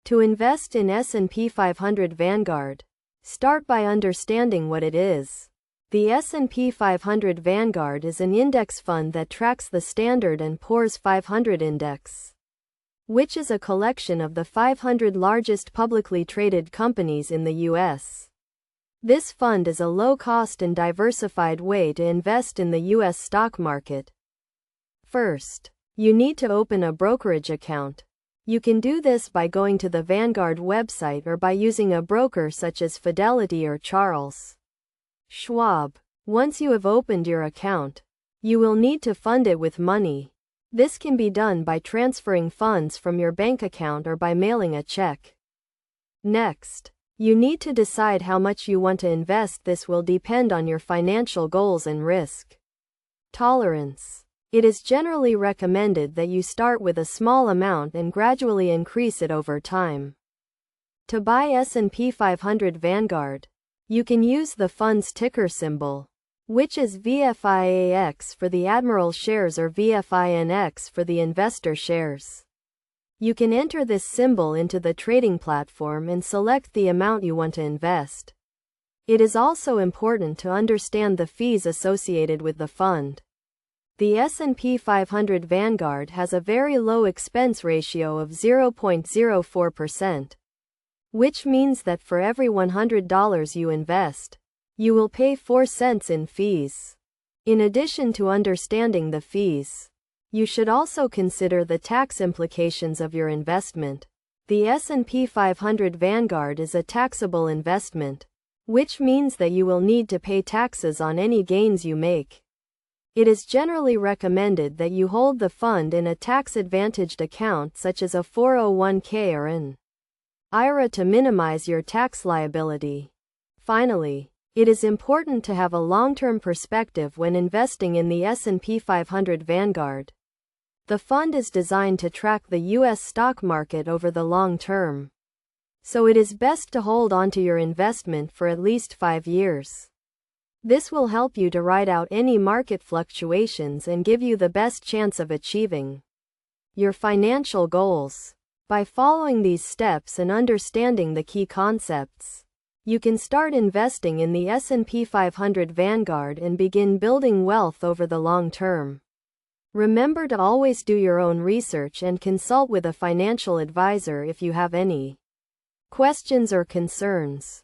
To invest in S&P 500 Vanguard, start by understanding what it is. The S&P 500 Vanguard is an index fund that tracks the Standard & Poor's 500 index, which is a collection of the 500 largest publicly traded companies in the U.S. This fund is a low-cost and diversified way to invest in the U.S. stock market. First, you need to open a brokerage account. You can do this by going to the Vanguard website or by using a broker such as Fidelity or Charles Schwab. Once you have opened your account, you will need to fund it with money. This can be done by transferring funds from your bank account or by mailing a check. Next, you need to decide how much you want to invest. This will depend on your financial goals and risk tolerance. It is generally recommended that you start with a small amount and gradually increase it over time. To buy S&P 500 Vanguard, you can use the fund's ticker symbol, which is VFIAX for the Admiral shares or VFINX for the investor shares. You can enter this symbol into the trading platform and select the amount you want to invest. It is also important to understand the fees associated with the fund. The S&P 500 Vanguard has a very low expense ratio of 0.04%, which means that for every $100 you invest, you will pay 4 cents in fees. In addition to understanding the fees, you should also consider the tax implications of your investment. The S&P 500 Vanguard is a taxable investment, which means that you will need to pay taxes on any gains you make. It is generally recommended that you hold the fund in a tax-advantaged account such as a 401k or an IRA to minimize your tax liability. Finally, it is important to have a long-term perspective when investing in the S&P 500 Vanguard. The fund is designed to track the U.S. stock market over the long term, so it is best to hold onto your investment for at least 5 years. This will help you to ride out any market fluctuations and give you the best chance of achieving your financial goals. By following these steps and understanding the key concepts, you can start investing in the S&P 500 Vanguard and begin building wealth over the long term. Remember to always do your own research and consult with a financial advisor if you have any questions or concerns.